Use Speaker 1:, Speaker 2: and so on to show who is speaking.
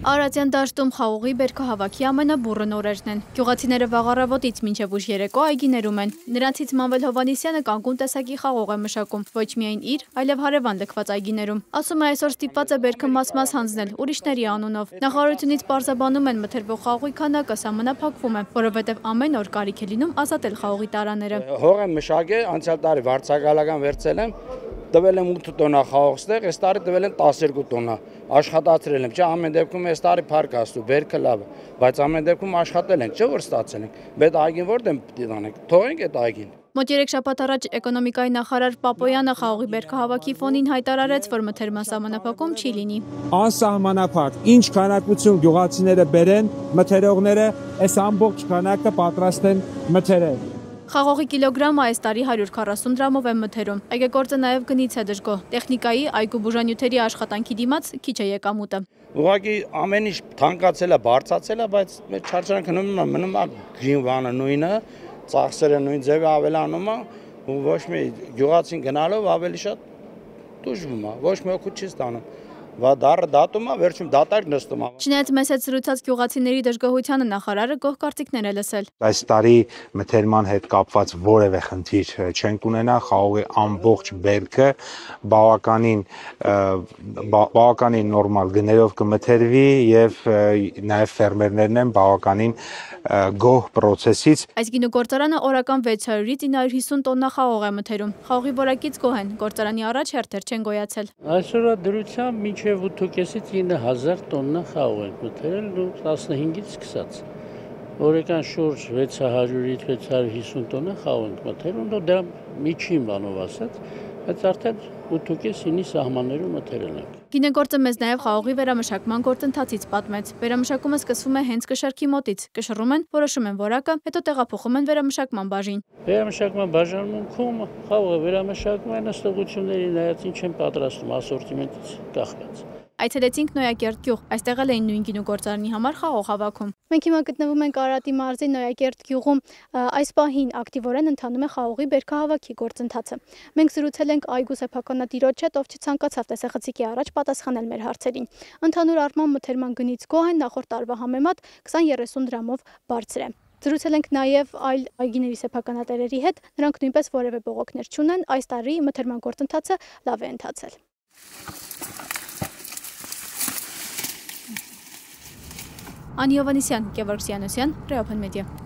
Speaker 1: Արարատյան դաշտում խաղողի բերքահավաքի ամենաբուռն օրերն են։ Գյուղացիները վաղ առավոտից մինչև ուշ երեկո այգիներում են։ Նրանցից Մանվել Հովհաննիսյանը կանգուն տեսակի խաղող է մշակում, ոչ միայն իր, այլև հարևան լքված այգիներում։ Ասում է, այսօր ստիպված է բերքը մաս-մաս հանձնել ուրիշների անունով։ Նախարարությունից պարզաբանում են մթերվող խաղողի քանակը սահմանափակվում է, որովհետև ամեն օր կարիք է լինում ազատել խաղողի տարաները։
Speaker 2: Հող եմ մշակել, անցյալ տարի վարձակալական վերցել եմ, տվել եմ 8 տոննա խաղող ստեղ, այս տարի տվել եմ 12 տոննա, աշխատացրել եմ, չէ, ամեն դեպքում այս տարի փառք Աստծո, բերքը լավ է, բայց ամեն դեպքում աշխատել ենք, չէ, որ ստացել ենք, բայց այգին որտեղ պիտի տանենք, թողենք այդ այգին։
Speaker 1: Մոտ 3 շաբաթ առաջ էկոնոմիկայի նախարար Պապոյանը խաղողի բերքահավաքի ֆոնին հայտարարեց, որ մթերման սահմանափակում չի լինի։
Speaker 3: Անսահմանափակ, ինչ քանակություն գյուղացիները բերեն, մթերողները այս ամբողջ քանակը պատրաստ են մթերել։
Speaker 1: Խաղողի կիլոգրամը այս տարի 140 դրամով է մթերում։ Այգեգործը նաև գնից է դժգոհ։ Տեխնիկայի, այգու բուժանյութերի աշխատանքի դիմաց քիչ է եկամուտը։
Speaker 2: Ուղղակի ամեն ինչ թանկացել է, բարձրացել է, բայց մեր չարչարանքը մնում է գինվանը նույնը, ծախսերը նույն ձևը ավելանում է, ու ոչ մի գյուղացին գնալով ավելի շատ դժվում է, ոչ մի օգուտ չի ստանում։ Դառը դատում է, վերջում դատարկ նստում է։
Speaker 1: Չնայած մեծ հետ զրուցած գյուղացիների դժգոհությանը նախարարը գոհ կարծիքներ է լսել։
Speaker 3: Այս տարի մթերման հետ կապված որևէ խնդիր չենք ունենա, խաղողի ամբողջ բերքը բավականին նորմալ գներով կմթերվի եւ նաեւ ֆերմերներն են բավականին գոհ process-ից։
Speaker 1: Այս գինու գործարանը օրական 600-ից 950 տոննա խաղող է մթերում։ Խաղողի որակից գոհ են, գործարանի առաջ հերթեր չեն գոյացել։
Speaker 4: Այսօրվա դրությամբ մինչև 8.5-ից 9000 տոննա խաղող ենք մթերել ու 15-ից սկսած։ Օրական շուրջ 600-ից 650 տոննա խաղող ենք մթերել, ու դա միջին բանով ասած, բայց արդեն 8.5-9 սահմաններում մթերել ենք։
Speaker 1: Գինեգործը մեզ նաև խաղողի վերամշակման գործընթացից պատմեց։ Վերամշակումը սկսվում է հենց կշեռքի մոտից։ Կշռում են, որոշում են որակը, հետո տեղափոխում են վերամշակման բաժին։
Speaker 4: Վերամշակման բաժանմունքում խաղողը վերամշակում են ըստեղությունների նայած ինչ են պատրաստում ասորտիմենտից կախված։
Speaker 1: Այցելեցինք Նոյակերտ գյուղ, այստեղ էլ էին նույն գինու գործարանի համար խաղող հավաքում։ Մենք հիմա գտնվում ենք Արարատի մարզի Նոյակերտ գյուղում, այս պահին ակտիվորեն ընթանում է խաղողի բերքահավաքի գործընթացը։ Մենք զրուցել ենք այգու սեփականատիրոջ հետ, ով չցանկացավ տեսախցիկի առաջ պատասխանել մեր հարցերին։ Ընդհանուր առմամբ մթերման գնից գոհ են, նախորդ տարվա համեմատ 20-30 դրամով բարձր է։ Զրուցել ենք նաև այլ այգիների սեփականատերերի հետ, նրանք նույնպես որևէ բողոքներ չունեն, այս տարի մթերման գործընթացը լավ է ընթացել։ Անի Հովհաննիսյան, Գևորգ Սյանոսյան, Ռեոփեն մեդիա։